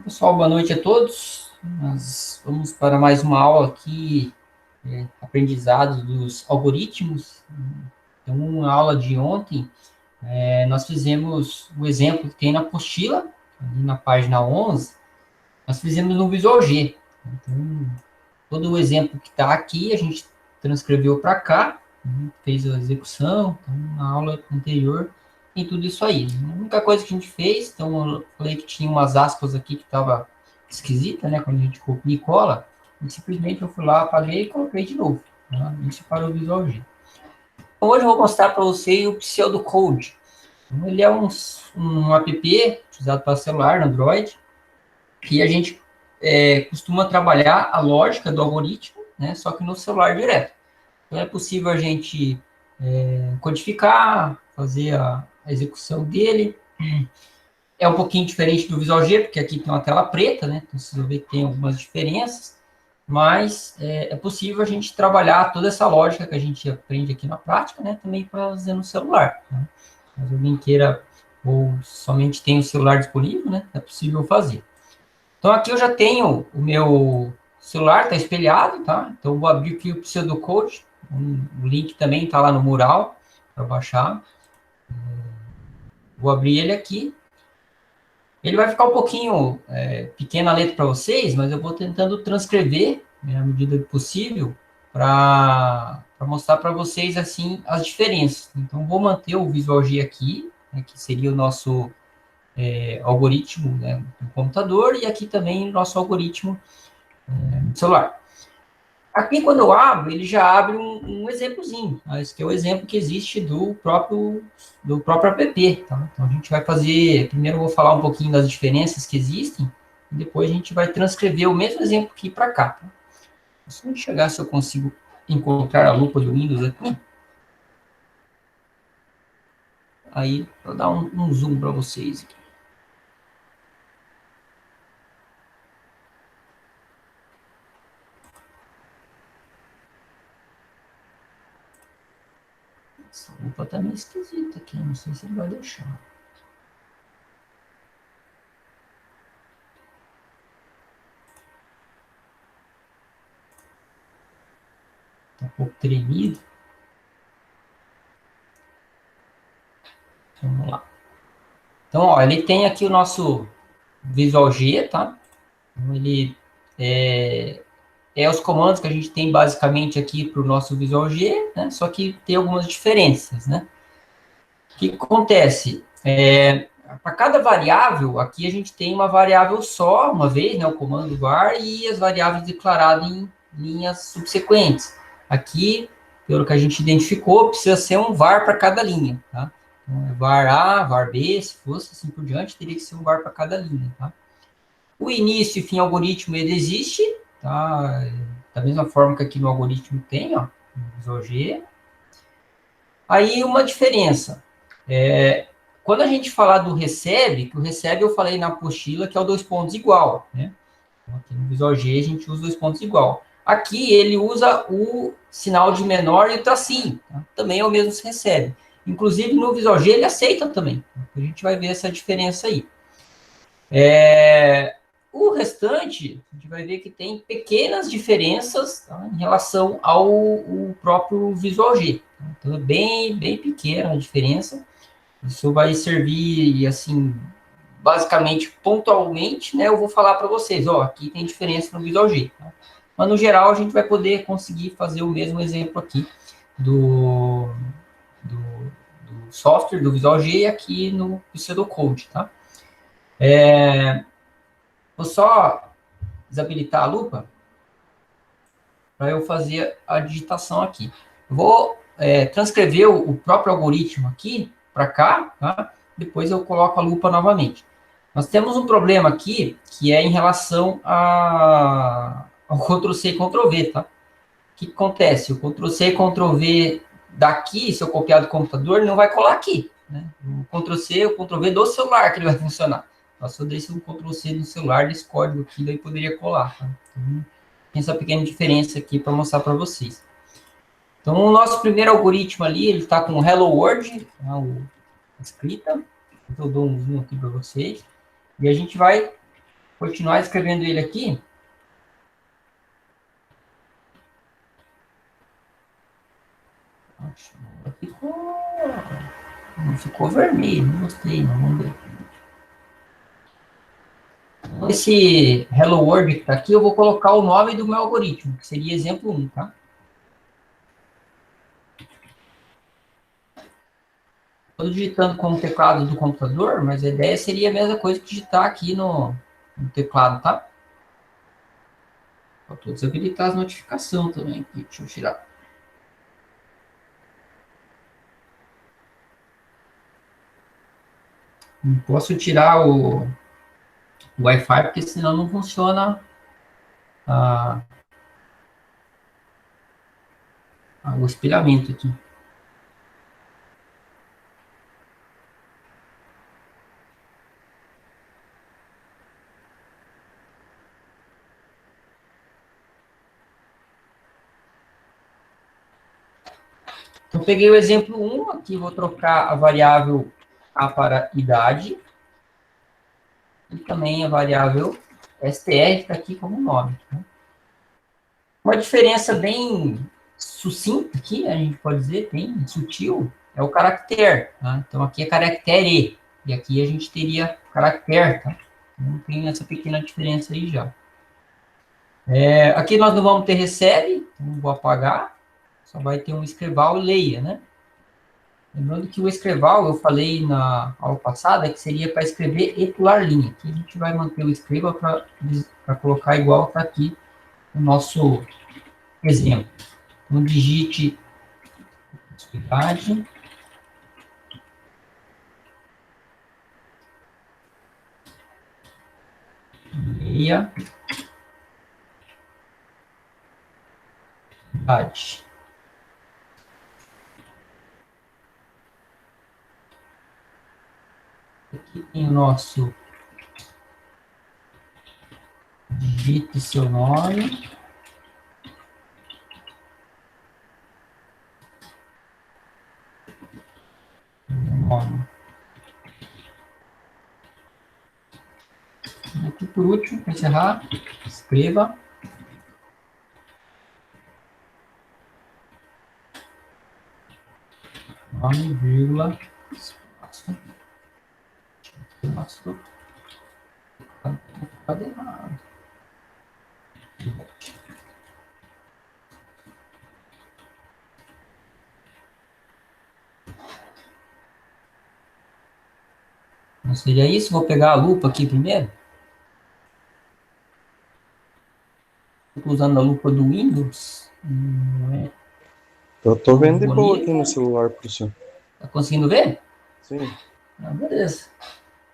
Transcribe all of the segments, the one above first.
Pessoal, boa noite a todos. Nós vamos para mais uma aula aqui, aprendizado dos algoritmos. Então, uma aula de ontem, nós fizemos o exemplo que tem na apostila, ali na página 11, nós fizemos no Visual G. Então, todo o exemplo que está aqui, a gente transcreveu para cá, fez a execução, então, na aula anterior, tem tudo isso aí. A única coisa que a gente fez, então, eu falei que tinha umas aspas aqui que estava esquisita, né, quando a gente copia e cola, e simplesmente eu fui lá, apaguei e coloquei de novo. Tá? Isso para o Visual G. Então, hoje eu vou mostrar para vocês o Pseudocode. Então, ele é um app usado para celular, no Android, que a gente costuma trabalhar a lógica do algoritmo, né, só que no celular direto. Então, é possível a gente codificar, fazer a execução dele. É um pouquinho diferente do Visual G, porque aqui tem uma tela preta, né? Então, vocês vão ver que tem algumas diferenças, mas é possível a gente trabalhar toda essa lógica que a gente aprende aqui na prática, né? Também para fazer no celular. Né? Caso alguém queira ou somente tenha o celular disponível, né? É possível fazer. Então, aqui eu já tenho o meu celular, está espelhado, tá? Então, eu vou abrir aqui o Pseudocode. O link também está lá no mural para baixar. Vou abrir ele aqui. Ele vai ficar um pouquinho pequena a letra para vocês, mas eu vou tentando transcrever, né, à medida do possível, para mostrar para vocês assim as diferenças. Então, vou manter o Visual G aqui, né, que seria o nosso algoritmo, né, do computador, e aqui também o nosso algoritmo do celular. Aqui, quando eu abro, ele já abre um exemplozinho. Tá? Esse aqui é o exemplo que existe do próprio app. Tá? Então, a gente vai fazer... Primeiro, eu vou falar um pouquinho das diferenças que existem, e depois a gente vai transcrever o mesmo exemplo aqui para cá. Tá? Se eu enxergar se eu consigo encontrar a lupa do Windows aqui, aí, vou dar um zoom para vocês aqui. Essa lupa tá meio esquisita aqui, não sei se ele vai deixar. Tá um pouco tremido. Vamos lá. Então, ó, ele tem aqui o nosso Visual G, tá? Então, ele é os comandos que a gente tem basicamente aqui para o nosso Visual G, né? Só que tem algumas diferenças, né? O que acontece? Para cada variável, aqui a gente tem uma variável só, uma vez, né? O comando var, e as variáveis declaradas em linhas subsequentes. Aqui, pelo que a gente identificou, precisa ser um var para cada linha, tá? Então, var A, var B, se fosse assim por diante, teria que ser um var para cada linha, tá? O início e fim algoritmo, ele existe, tá? Da mesma forma que aqui no algoritmo tem, ó, no Visual G. Aí uma diferença. Quando a gente falar do recebe, que o recebe eu falei na apostila que é o dois pontos igual, né? Então, aqui no Visual G a gente usa dois pontos igual. Aqui ele usa o sinal de menor e o tracinho, tá? Também é o mesmo que recebe. Inclusive no Visual G ele aceita também. A gente vai ver essa diferença aí. O restante, a gente vai ver que tem pequenas diferenças, tá, em relação ao próprio Visual G. Então, é bem, bem pequena a diferença. Isso vai servir, assim, basicamente, pontualmente, né? Eu vou falar para vocês, ó, aqui tem diferença no Visual G. Tá? Mas, no geral, a gente vai poder conseguir fazer o mesmo exemplo aqui do, do software, do Visual G, aqui no Pseudocode, tá? Vou só desabilitar a lupa para eu fazer a digitação aqui. Vou transcrever o próprio algoritmo aqui para cá, tá? Depois eu coloco a lupa novamente. Nós temos um problema aqui que é em relação ao Ctrl+C e Ctrl+V, tá? O que acontece? O Ctrl+C e Ctrl+V daqui, se eu copiar do computador, ele não vai colar aqui, né? O Ctrl+C e o Ctrl+V do celular que ele vai funcionar. Se eu desse um Ctrl+C no celular desse código aqui, daí poderia colar, tá? Então, tem essa pequena diferença aqui para mostrar para vocês. Então, o nosso primeiro algoritmo ali, ele está com Hello World, a escrita. Eu dou um zoom aqui para vocês. E a gente vai continuar escrevendo ele aqui. Não ficou vermelho, não gostei, não. Vamos ver. Esse Hello World que está aqui, eu vou colocar o nome do meu algoritmo, que seria exemplo 1, tá? Estou digitando com o teclado do computador, mas a ideia seria a mesma coisa que digitar aqui no teclado, tá? Faltou desabilitar as notificações também. Aqui. Deixa eu tirar. Não posso tirar o Wi-Fi, porque senão não funciona o espelhamento aqui. Então, peguei o exemplo 1, aqui vou trocar a variável A para idade, e também a variável str está aqui como nome. Tá? Uma diferença bem sucinta aqui, a gente pode dizer, bem sutil, é o caractere. Tá? Então, aqui é caractere, e aqui a gente teria caractere. Tá? Então, tem essa pequena diferença aí já. Aqui nós não vamos ter recebe, então vou apagar, só vai ter um escreval e leia, né? Lembrando que o escreval, eu falei na aula passada, que seria para escrever e pular linha. Aqui a gente vai manter o escreva para colocar igual está aqui no nosso exemplo. Então, digite idade, leia, idade. Aqui tem o nosso digite seu nome. Nome. Aqui por último, para encerrar, escreva. Nome, vírgula, espaço. Espaço. Cadê errado? Não seria isso? Vou pegar a lupa aqui primeiro. Estou usando a lupa do Windows. Não é. Eu tô vendo de boa aqui no celular, professor. Tá conseguindo ver? Sim. Beleza.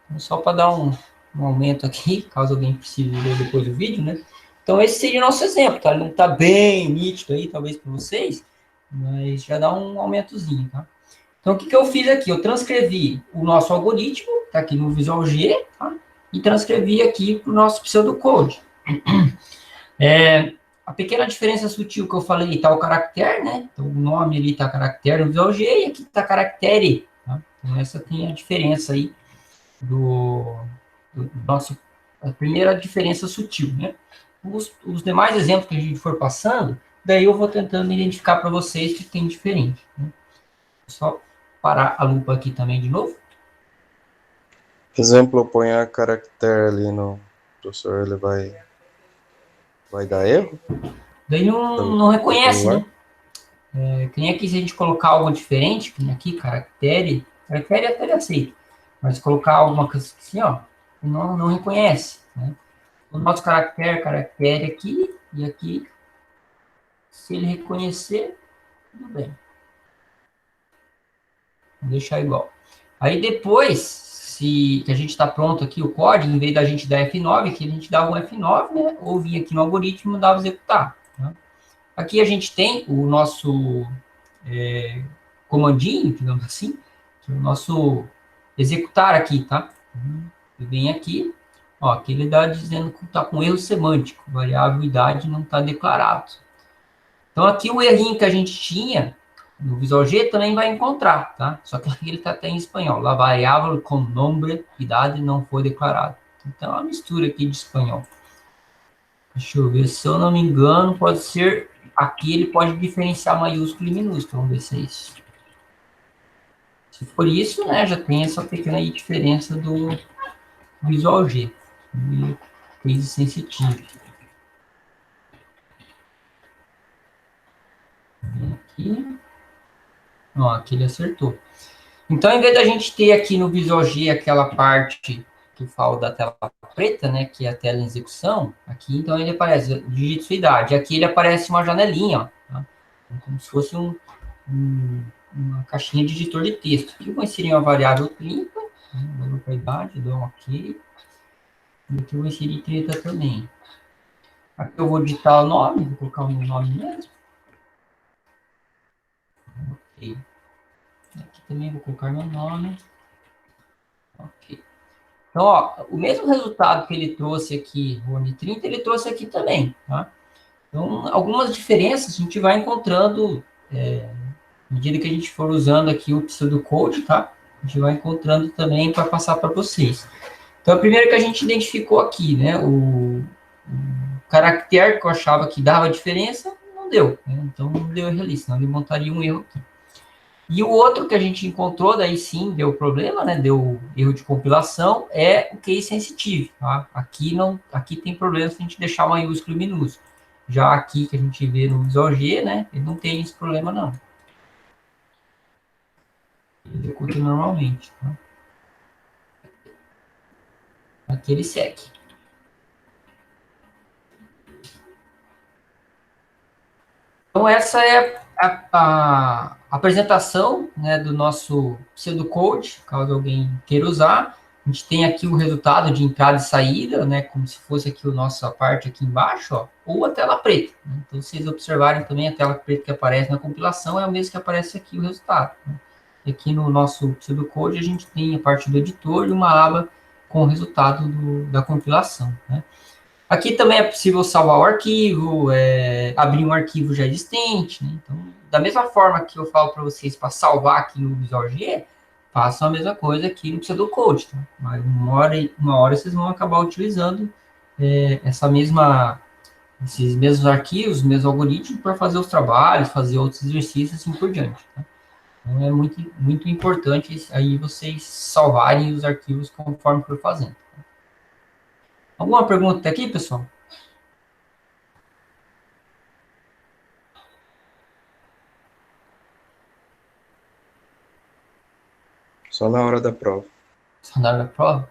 Então, só para dar um aumento aqui, caso alguém precise ver depois do vídeo, né? Então, esse seria o nosso exemplo, tá? Ele não tá bem nítido aí, talvez para vocês, mas já dá um aumentozinho, tá? Então, o que eu fiz aqui? Eu transcrevi o nosso algoritmo, tá aqui no Visual G, tá? E transcrevi aqui para o nosso pseudocode. A pequena diferença sutil que eu falei está o caractere, né? Então, o nome ali está caractere no Visual G e aqui está caractere. Tá? Então, essa tem a diferença aí do nosso... A primeira diferença sutil, né? Os demais exemplos que a gente for passando, daí eu vou tentando identificar para vocês o que tem diferente. Né? Só parar a lupa aqui também de novo. Exemplo, eu ponho a caractere ali no professor, ele vai dar erro? Daí não reconhece, né? Que nem aqui, se a gente colocar algo diferente, que nem aqui, caractere até ele aceita. Mas colocar alguma coisa assim, ó, não reconhece, né? O nosso caractere aqui, e aqui, se ele reconhecer, tudo bem. Vou deixar igual. Aí depois, se a gente está pronto aqui, o código, em vez da gente dar F9, aqui a gente dava um F9, né? Ou vinha aqui no algoritmo e dava executar. Né? Aqui a gente tem o nosso comandinho, digamos assim, que é o nosso executar aqui, tá? Ele vem aqui, ó, aqui ele está dizendo que está com erro semântico, variável idade não está declarado. Então aqui o errinho que a gente tinha no Visual G também vai encontrar, tá? Só que aqui ele está até em espanhol, la variável com nome idade não foi declarado. Então, é uma mistura aqui de espanhol. Deixa eu ver, se eu não me engano, pode ser... Aqui ele pode diferenciar maiúsculo e minúsculo. Vamos ver se é isso. Se for isso, né, já tem essa pequena aí diferença do Visual G. E Case Sensitive. Aqui. Ó, aqui ele acertou. Então, em vez da gente ter aqui no Visual G aquela parte que eu falo da tela preta, né, que é a tela em execução, aqui então ele aparece, digite sua idade. Aqui ele aparece uma janelinha, ó, tá? Como se fosse uma caixinha de editor de texto. Aqui eu vou inserir uma variável 30, valor para a idade, dou um OK. E aqui eu vou inserir 30 também. Aqui eu vou digitar o nome, vou colocar o meu nome mesmo. Ok. Aqui também vou colocar meu nome. Ok. Então, ó, o mesmo resultado que ele trouxe aqui, o ano 30, ele trouxe aqui também, tá? Então, algumas diferenças a gente vai encontrando, à medida que a gente for usando aqui o pseudocode, tá? A gente vai encontrando também para passar para vocês. Então, a primeira que a gente identificou aqui, né? O caractere que eu achava que dava diferença, não deu, né? Então, não deu erro ali, senão ele montaria um erro aqui. E o outro que a gente encontrou, daí sim deu problema, né? Deu erro de compilação, é o case sensitive, tá? Aqui não, aqui tem problema se a gente deixar maiúsculo e minúsculo. Já aqui que a gente vê no Visual G, né? Ele não tem esse problema não. Ele executa normalmente, tá? Aqui ele segue. Então essa é a apresentação, né, do nosso pseudocode, caso alguém queira usar. A gente tem aqui o resultado de entrada e saída, né, como se fosse aqui a nossa parte aqui embaixo, ó, ou a tela preta. Né? Então, se vocês observarem também, a tela preta que aparece na compilação é a mesma que aparece aqui o resultado. Né? E aqui no nosso pseudocode a gente tem a parte do editor e uma aba com o resultado da compilação. Né? Aqui também é possível salvar o arquivo, abrir um arquivo já existente. Né? Então, da mesma forma que eu falo para vocês para salvar aqui no Visual G, façam a mesma coisa aqui no pseudocode. Tá? Mas uma hora vocês vão acabar utilizando esses mesmos arquivos, mesmos algoritmos para fazer os trabalhos, fazer outros exercícios assim por diante. Tá? Então, é muito, muito importante aí vocês salvarem os arquivos conforme for fazendo. Alguma pergunta até aqui, pessoal? Só na hora da prova. Só na hora da prova?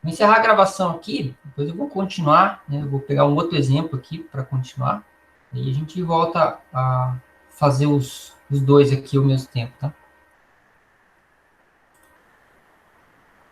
Vou encerrar a gravação aqui, depois eu vou continuar, né? Eu vou pegar um outro exemplo aqui para continuar. Aí a gente volta a fazer os dois aqui ao mesmo tempo, tá?